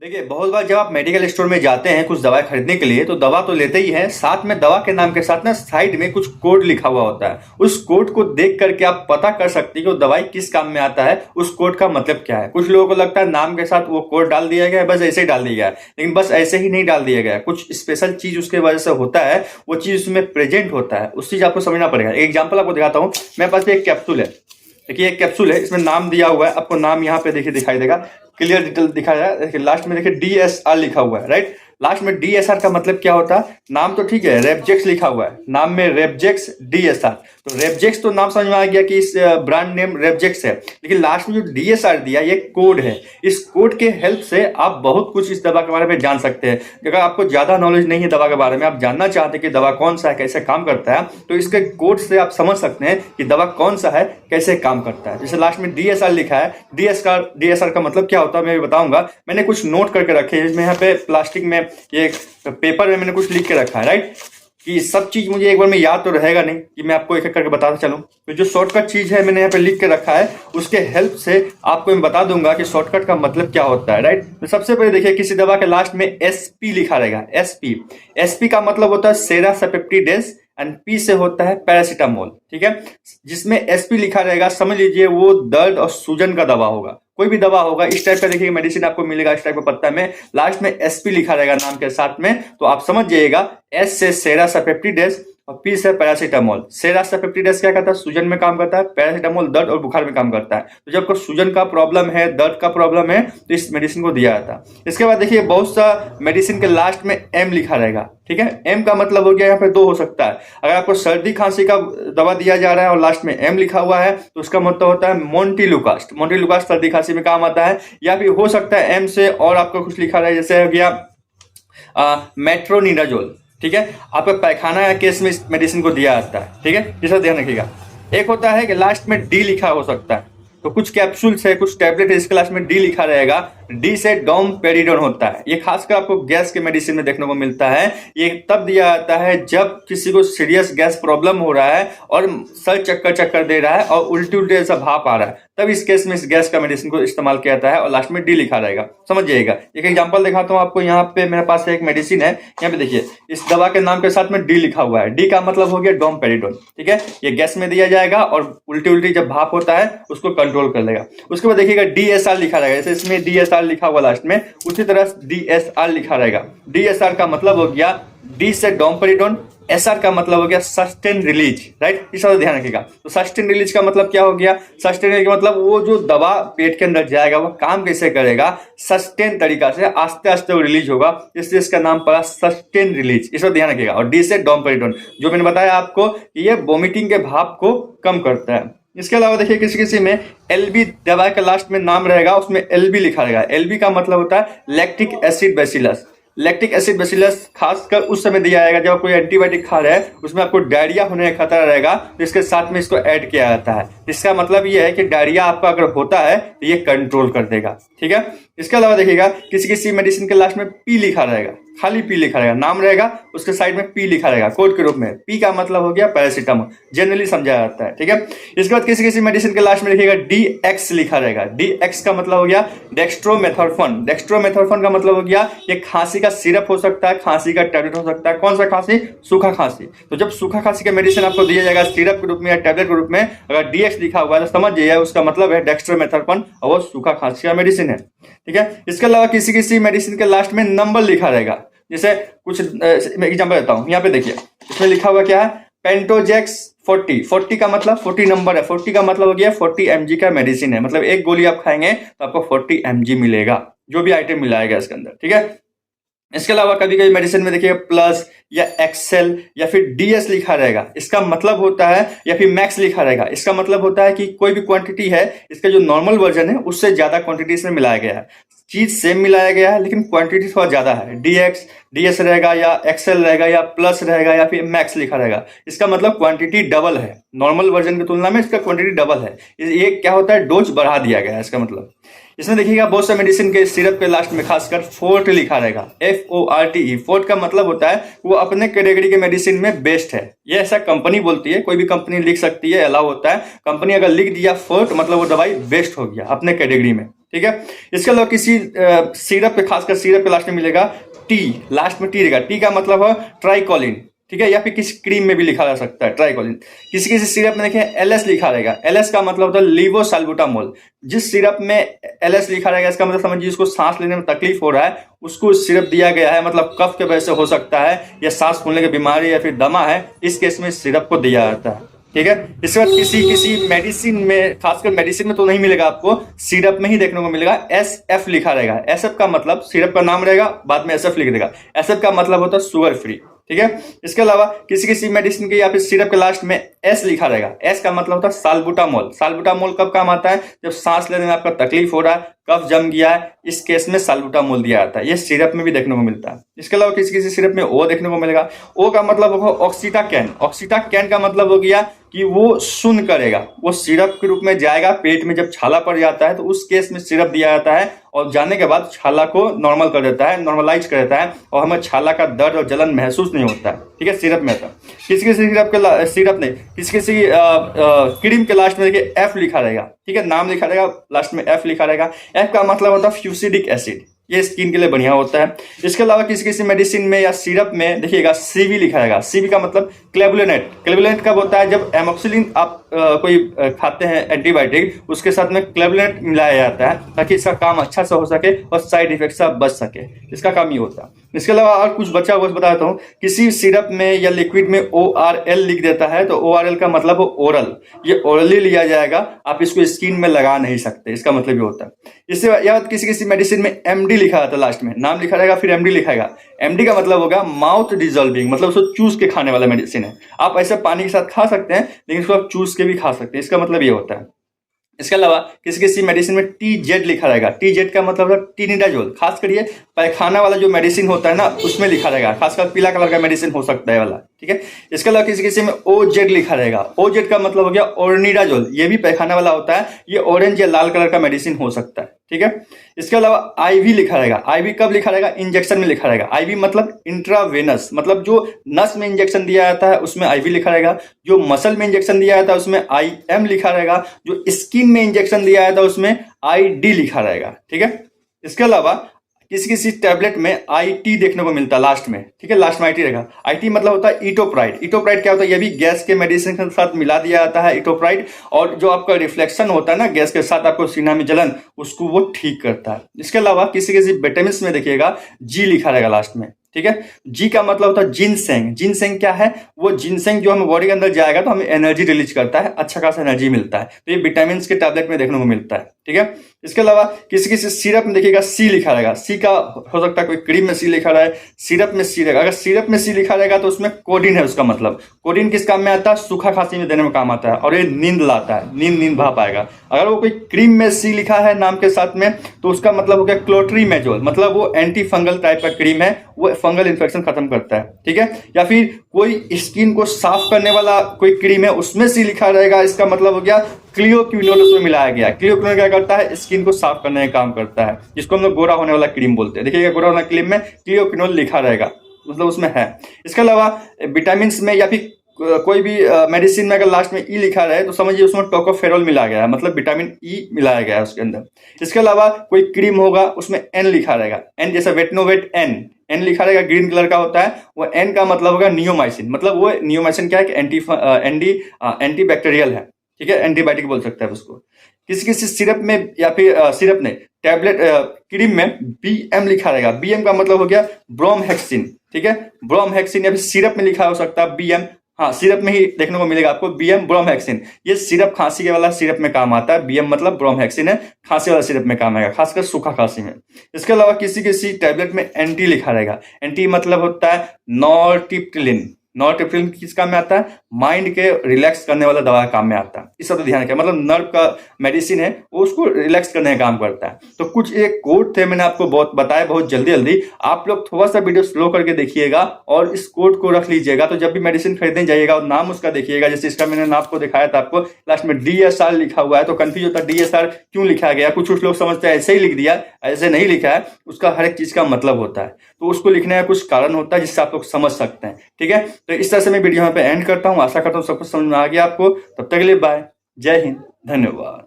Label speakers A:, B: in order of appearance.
A: देखिए, बहुत बार जब आप मेडिकल स्टोर में जाते हैं कुछ दवाई खरीदने के लिए तो दवा तो लेते ही हैं, साथ में दवा के नाम के साथ ना साइड में कुछ कोड लिखा हुआ होता है। उस कोड को देख करके आप पता कर सकते हैं कि वो दवाई किस काम में आता है, उस कोड का मतलब क्या है। कुछ लोगों को लगता है नाम के साथ वो कोड डाल दिया गया है, बस ऐसे ही डाल दिया गया है, लेकिन बस ऐसे ही नहीं डाल दिया गया है। कुछ स्पेशल चीज उसके वजह से होता है, वो चीज उसमें प्रेजेंट होता है, उस चीज आपको समझना पड़ेगा। एक एग्जाम्पल आपको दिखाता हूँ। मेरे पास एक कैप्सूल है, देखिए एक कैप्सूल है, इसमें नाम दिया हुआ है, आपको नाम यहाँ पे देखिए दिखाई देगा, क्लियर डिटेल दिखाया है। देखिए लास्ट में देखिए DSR लिखा हुआ है, राइट। लास्ट में DSR का मतलब क्या होता है, नाम तो ठीक है, रेपजेक्स लिखा हुआ है, नाम में रेपजेक्स DSR। तो रेपजेक्स तो नाम समझ में आ गया कि इस ब्रांड नेम रेपजेक्स है, लेकिन लास्ट में जो DSR दिया ये कोड है। इस कोड के हेल्प से आप बहुत कुछ इस दवा के बारे में जान सकते हैं। अगर आपको ज्यादा नॉलेज नहीं है दवा के बारे में, आप जानना चाहते हैं कि दवा कौन सा है, कैसे काम करता है, तो इसके कोड से आप समझ सकते हैं कि दवा कौन सा है, कैसे काम करता है। जैसे लास्ट में DSR लिखा है, DSR का मतलब क्या होता है मैं भी बताऊंगा। मैंने कुछ नोट करके रखे हैं, इसमें यहाँ पे प्लास्टिक में ये पेपर में मैंने कुछ लिख के रखा है, राइट। कि सब चीज मुझे एक बार में याद तो रहेगा नहीं कि मैं आपको एक एक करके बताता चलूं। तो जो शॉर्टकट चीज है मैंने यहाँ पे लिख के रखा है, उसके हेल्प से आपको मैं बता दूंगा कि शॉर्टकट का मतलब क्या होता है, राइट। तो सबसे पहले देखिए, किसी दवा के लास्ट में SP लिखा रहेगा। SP का मतलब होता है सेरासेप्टिडेस एंड P से होता है पैरासीटामोल, ठीक है। जिसमें SP लिखा रहेगा समझ लीजिए वो दर्द और सूजन का दवा होगा, कोई भी दवा होगा इस टाइप का। देखिए मेडिसिन आपको मिलेगा इस टाइप का पत्ता में, लास्ट में SP लिखा रहेगा नाम के साथ में, तो आप समझ जाइएगा S से सेरासेप्टिडेस और P से पैरासीटामोल। सेरासेप्टिडेस क्या करता है, सूजन में काम करता है, पैरासीटामोल दर्द और बुखार में काम करता है। तो जब आपको सूजन का प्रॉब्लम है, दर्द का प्रॉब्लम है, तो इस मेडिसिन को दिया जाता है। इसके बाद देखिए बहुत सा मेडिसिन के लास्ट में M लिखा रहेगा, ठीक है। M का मतलब हो गया, यहाँ पे दो हो सकता है। अगर आपको सर्दी खांसी का दवा दिया जा रहा है और लास्ट में M लिखा हुआ है तो उसका मतलब होता है मोन्टिलुकास्ट। मोन्टिलुकास्ट सर्दी खांसी में काम आता है। या फिर हो सकता है M से और आपको कुछ लिखा रहा है, जैसे हो गया मेट्रोनिडाजोल, ठीक है। आपका पैखाना या केस में इस मेडिसिन को दिया जाता है, ठीक है। जिसका ध्यान रखिएगा। एक होता है कि लास्ट में D लिखा हो सकता है, तो कुछ कैप्सूल्स है, कुछ टैबलेट है, इसके लास्ट में D लिखा रहेगा। D से डोमपेरिडोन होता है। ये खासकर आपको गैस के मेडिसिन में देखने को मिलता है। ये तब दिया जाता है जब किसी को सीरियस गैस प्रॉब्लम हो रहा है और सर चक्कर चक्कर दे रहा है और उल्टी उल्टी जैसा भाप आ रहा है, तब इस केस में इस गैस का मेडिसिन को इस्तेमाल किया जाता है और लास्ट में D लिखा रहेगा, समझ जाइएगा। एक एग्जांपल दिखाता हूँ आपको। यहाँ पे मेरे पास एक मेडिसिन है, यहाँ पे देखिए इस दवा के नाम के साथ में D लिखा हुआ है। D का मतलब हो गया डोमपेरिडोन, ठीक है। ये गैस में दिया जाएगा और उल्टी उल्टी जब भाप होता है उसको कंट्रोल कर लेगा। उसके बाद देखिएगा DSR लिखा रहेगा, जैसे इसमें DSR लिखा हुआ लास्ट में, उसी तरह DSR लिखा रहेगा। DSR का मतलब हो गया D से डोमपेरिडोन, SR का मतलब हो गया सस्टेन रिलीज, राइट। इस बात ध्यान रखिएगा। तो सस्टेन रिलीज का मतलब क्या हो गया, सस्टेन रिलीज का मतलब वो जो दवा पेट के अंदर जाएगा वो काम कैसे करेगा, सस्टेन तरीका से आस्ते आस्ते वो रिलीज होगा, इसलिए इसका नाम पड़ा सस्टेन रिलीज। इस बात ध्यान रखिएगा। और D से डोमपेरिडोन, जो मैंने बताया आपको कि ये वोमिटिंग के भाप को कम करता है। इसके अलावा देखिए किसी किसी में LB दवा के लास्ट में नाम रहेगा, उसमें LB लिखा रहेगा। LB का मतलब होता है lactic acid bacillus. Lactic acid bacillus खासकर उस समय दिया जाएगा जब कोई एंटीबायोटिक खा रहे हैं, उसमें आपको डायरिया होने का खतरा रहेगा, तो इसके साथ में इसको ऐड किया जाता है। इसका मतलब ये है कि डायरिया आपका अगर होता है तो ये कंट्रोल कर देगा, ठीक है। इसके अलावा देखिएगा किसी किसी मेडिसिन के लास्ट में P लिखा रहेगा, खाली P लिखा रहेगा, नाम रहेगा उसके साइड में P लिखा रहेगा कोड के रूप में। P का मतलब हो गया पैरासीटामोल, जनरली समझा जाता है, ठीक है। इसके बाद किसी किसी मेडिसिन के लास्ट में देखिएगा DX लिखा रहेगा। DX का मतलब हो गया डेक्स्ट्रोमेथोर्फन। डेक्स्ट्रोमेथोर्फन का मतलब हो गया ये खांसी का सिरप हो सकता है, खांसी का टैबलेट हो सकता है। कौन सा खांसी, सूखा खांसी। तो जब सूखा खांसी का मेडिसिन आपको दिया जाएगा सिरप के रूप में या टैबलेट के रूप में, अगर DX लिखा हुआ है तो समझ जाइए उसका मतलब है डेक्स्ट्रोमेथोर्फन और वो सूखा खांसी का मेडिसिन है, ठीक है। इसके अलावा किसी किसी मेडिसिन के लास्ट में नंबर लिखा रहेगा, जैसे कुछ एग्जांपल देता हूं। यहाँ पे देखिए इसमें लिखा हुआ क्या है, पेंटोजेक्स 40। 40 का मतलब 40 नंबर है, 40 का मतलब हो गया 40 mg का मेडिसिन है, मतलब एक गोली आप खाएंगे तो आपको 40 mg मिलेगा, जो भी आइटम मिलाएगा इसके अंदर, ठीक है। इसके अलावा कभी कभी मेडिसिन में देखिए प्लस या एक्सेल या फिर DS लिखा रहेगा, इसका मतलब होता है, या फिर मैक्स लिखा रहेगा, इसका मतलब होता है कि कोई भी क्वांटिटी है इसका जो नॉर्मल वर्जन है उससे ज्यादा क्वांटिटी इसमें मिलाया गया है। चीज सेम मिलाया गया है लेकिन क्वांटिटी थोड़ा ज्यादा है। DS रहेगा या एक्सेल रहेगा या प्लस रहेगा या फिर मैक्स लिखा रहेगा, इसका मतलब क्वांटिटी डबल है, नॉर्मल वर्जन की तुलना में इसका क्वांटिटी डबल है। ये क्या होता है, डोज बढ़ा दिया गया है इसका मतलब। इसमें देखिएगा बहुत से मेडिसिन के सिरप के लास्ट में खासकर फोर्ट लिखा रहेगा, FORTE। फोर्ट का मतलब होता है वो अपने कैटेगरी के मेडिसिन में बेस्ट है। ये ऐसा कंपनी बोलती है, कोई भी कंपनी लिख सकती है, अलाउ होता है। कंपनी अगर लिख दिया फोर्ट मतलब वो दवाई बेस्ट हो गया अपने कैटेगरी में, ठीक है। इसके अलावा किसी सिरप पे, खासकर सिरप पे लास्ट में मिलेगा टी, लास्ट में टी रहेगा। टी का मतलब है ट्राइकोलिन, ठीक है, या फिर किसी क्रीम में भी लिखा जा सकता है ट्राइकोलिन। किसी किसी सिरप में देखिए एलएस लिखा रहेगा। एलएस का मतलब होता है लीवोसाल्बुटामोल। जिस सिरप में एलएस लिखा रहेगा इसका मतलब समझिए जिसको सांस लेने में तकलीफ हो रहा है उसको सिरप दिया गया है, मतलब कफ के वजह से हो सकता है या सांस फूलने की बीमारी या फिर दमा है, इस केस में सिरप को दिया जाता है, ठीक है। इसके बाद किसी किसी मेडिसिन में, खासकर मेडिसिन में तो नहीं मिलेगा आपको, सिरप में ही देखने को मिलेगा एस एफ लिखा रहेगा। एस एफ का मतलब सिरप का नाम रहेगा, बाद में एस एफ लिख देगा। एस एफ का मतलब होता है शुगर फ्री, ठीक है। इसके अलावा किसी किसी मेडिसिन के या फिर सिरप के लास्ट में एस लिखा रहेगा। एस का मतलब होता है साल्बुटामोल। साल्बुटामोल कब काम आता है? जब सांस लेने में आपका तकलीफ हो रहा है, कफ जम गया है, इस केस में साल्बुटामोल दिया जाता है। ये सिरप में भी देखने को मिलता है। इसके अलावा किसी किसी सिरप में ओ देखने को मिलेगा। ओ का मतलब होगा ऑक्सीटाकैन। ऑक्सीटाकैन का मतलब हो गया कि वो सुन्न करेगा, वो सिरप के रूप में जाएगा पेट में। जब छाला पड़ जाता है तो उस केस में सिरप दिया जाता है और जाने के बाद छाला को नॉर्मल कर देता है, नॉर्मलाइज कर देता है और हमें छाला का दर्द और जलन महसूस नहीं होता है, ठीक है, सिरप में था। किसी किसी सिरप नहीं, किसी किसी क्रीम के लास्ट में देखिए एफ लिखा रहेगा, ठीक है, नाम लिखा रहेगा, लास्ट में एफ लिखा रहेगा। एफ का मतलब होता है फ्यूसिडिक एसिड, ये स्किन के लिए बढ़िया होता है। इसके अलावा किसी किसी मेडिसिन में या सिरप में देखिएगा सीवी लिखा रहेगा। सीवी का मतलब क्लेबुलिनेट। क्लेबुलिनेट कब होता है? जब एमोक्सिलिन आप कोई खाते हैं एंटीबायोटिक, उसके साथ में क्लेबुलिनेट मिलाया जाता है ताकि इसका काम अच्छा से हो सके और साइड इफेक्ट से बच सके, इसका काम ये होता है। इसके अलावा और कुछ बचा हुआ बता देता हूँ। किसी सिरप में या लिक्विड में ORL लिख देता है तो ORL का मतलब ओरल, ये ओरली लिया जाएगा, आप इसको स्किन में लगा नहीं सकते, इसका मतलब ये होता है। इससे याद किसी किसी मेडिसिन में MD लिखा था, लास्ट में नाम लिखा रहेगा फिर MD लिखाएगा। MD का मतलब होगा माउथ डिजॉल्विंग, मतलब उसको चूस के खाने वाला मेडिसिन है। आप ऐसे पानी के साथ खा सकते हैं लेकिन इसको आप चूस के भी खा सकते हैं, इसका मतलब ये होता है। इसके अलावा किसी किसी मेडिसिन में TZ लिखा रहेगा। TZ का मतलब है टिनिडाजोल। खास करिए पैखाना वाला जो मेडिसिन होता है ना उसमें लिखा रहेगा, खासकर पीला कलर का मेडिसिन हो सकता है वाला, ठीक है। इसके अलावा किसी किसी में OZ लिखा रहेगा। OZ का मतलब हो गया ओर्निडाजोल, ये भी पैखाना वाला होता है, ये ऑरेंज या लाल कलर का मेडिसिन हो सकता है, ठीक है। इसके अलावा IV लिखा रहेगा। IV कब लिखा रहेगा? इंजेक्शन में लिखा रहेगा। IV मतलब इंट्रावेनस, मतलब जो नस में इंजेक्शन दिया जाता है उसमें IV लिखा रहेगा। जो मसल में इंजेक्शन दिया जाता है उसमें IM लिखा रहेगा। जो स्किन में इंजेक्शन दिया जाता है उसमें ID लिखा रहेगा, ठीक है। इसके अलावा किसी किसी टैबलेट में IT देखने को मिलता है लास्ट में, ठीक है, लास्ट में IT रहेगा। IT मतलब होता है इटोप्राइड। इटोप्राइड क्या होता है? ये भी गैस के मेडिसिन के साथ मिला दिया जाता है इटोप्राइड, और जो आपका रिफ्लेक्शन होता है ना गैस के साथ, आपको सीना में जलन, उसको वो ठीक करता है। इसके अलावा किसी किसी विटामिन में देखिएगा G लिखा रहेगा लास्ट में, ठीक है। जी का मतलब होता है जिनसेंग। जिनसेंग क्या है? वो जिनसेंग जो हमें बॉडी के अंदर जाएगा तो हमें एनर्जी रिलीज करता है, अच्छा खासा एनर्जी मिलता है, तो ये विटामिन के टैबलेट में देखने को मिलता है, ठीक है। इसके अलावा किसी किसी सिरप में देखिएगा C लिखा रहेगा। C का हो सकता है कोई क्रीम में C लिखा रहा है, सिरप में C रहेगा। अगर सिरप में C लिखा रहेगा तो उसमें कोडिन है, उसका मतलब कोडिन किस काम में आता है? सूखा खांसी में देने में काम आता है और ये नींद लाता है, नींद भा पाएगा। अगर वो कोई क्रीम में C लिखा है नाम के साथ में तो उसका मतलब हो गया क्लोट्रीमेजोल, मतलब वो एंटी फंगल टाइप का क्रीम है, वो फंगल इन्फेक्शन खत्म करता है, ठीक है। या फिर कोई स्किन को साफ करने वाला कोई क्रीम है उसमें C लिखा रहेगा, इसका मतलब हो गया क्लियोक्विनोल उसमें मिलाया गया। क्लियोक्विनोल क्या करता है? स्किन को साफ करने का काम करता है, जिसको हम लोग गोरा होने वाला क्रीम बोलते हैं। देखिएगा गोरा होने क्रीम में क्लियोक्विनोल लिखा रहेगा, मतलब उसमें है। इसके अलावा विटामिन में या फिर कोई भी मेडिसिन में अगर लास्ट में E लिखा रहे तो समझिए उसमें टोकोफेरोल मिला गया है, मतलब विटामिन E मिलाया गया है उसके अंदर। इसके अलावा कोई क्रीम होगा उसमें N लिखा रहेगा, N जैसा वेटनोवेट N लिखा रहेगा, ग्रीन कलर का होता है। वो N का मतलब होगा नियोमाइसिन, मतलब वो नियोमाइसिन क्या है कि एंटी बैक्टीरियल है, ठीक है, एंटीबायोटिक बोल सकता है उसको। किसी किसी सिरप में या फिर सिरप ने टैबलेट क्रीम में BM लिखा रहेगा। BM का मतलब हो गया ब्रोमहेक्सिन, ठीक है, ब्रोमहेक्सिन। या फिर सिरप में लिखा हो सकता है BM, हाँ सिरप में ही देखने को मिलेगा आपको BM ब्रोमहेक्सिन। ये सिरप खांसी के वाला सिरप में काम आता है। BM मतलब ब्रोमहेक्सिन है, खांसी वाला सिरप में काम आएगा, खासकर सूखा खांसी में। इसके अलावा किसी किसी टैबलेट में NT लिखा रहेगा। NT मतलब होता है नॉरटिप्टिलिन। नॉरटिप्टिलिन किस काम में आता है? माइंड के रिलैक्स करने वाला दवा काम में आता है, इस सब ध्यान रखें, मतलब नर्व का मेडिसिन है वो उसको रिलैक्स करने का काम करता है। तो कुछ एक कोड थे, मैंने आपको बहुत बताया बहुत जल्दी। आप लोग थोड़ा सा वीडियो स्लो करके देखिएगा और इस कोड को रख लीजिएगा, तो जब भी मेडिसिन खरीदने जाइएगा और नाम उसका देखिएगा, जैसे इसका मैंने नाम आपको दिखाया था, आपको लास्ट में DSR लिखा हुआ है तो कंफ्यूज होता है DSR क्यों लिखा गया। कुछ लोग समझते हैं ऐसे ही लिख दिया, ऐसे नहीं लिखा है, उसका हर एक चीज का मतलब होता है, तो उसको लिखने का कुछ कारण होता है जिससे आप लोग समझ सकते हैं, ठीक है। तो इस तरह से मैं वीडियो यहाँ पे एंड करता हूँ, आशा करता हूँ सब कुछ समझ में आ गया आपको। तब तक के लिए बाय, जय हिंद, धन्यवाद।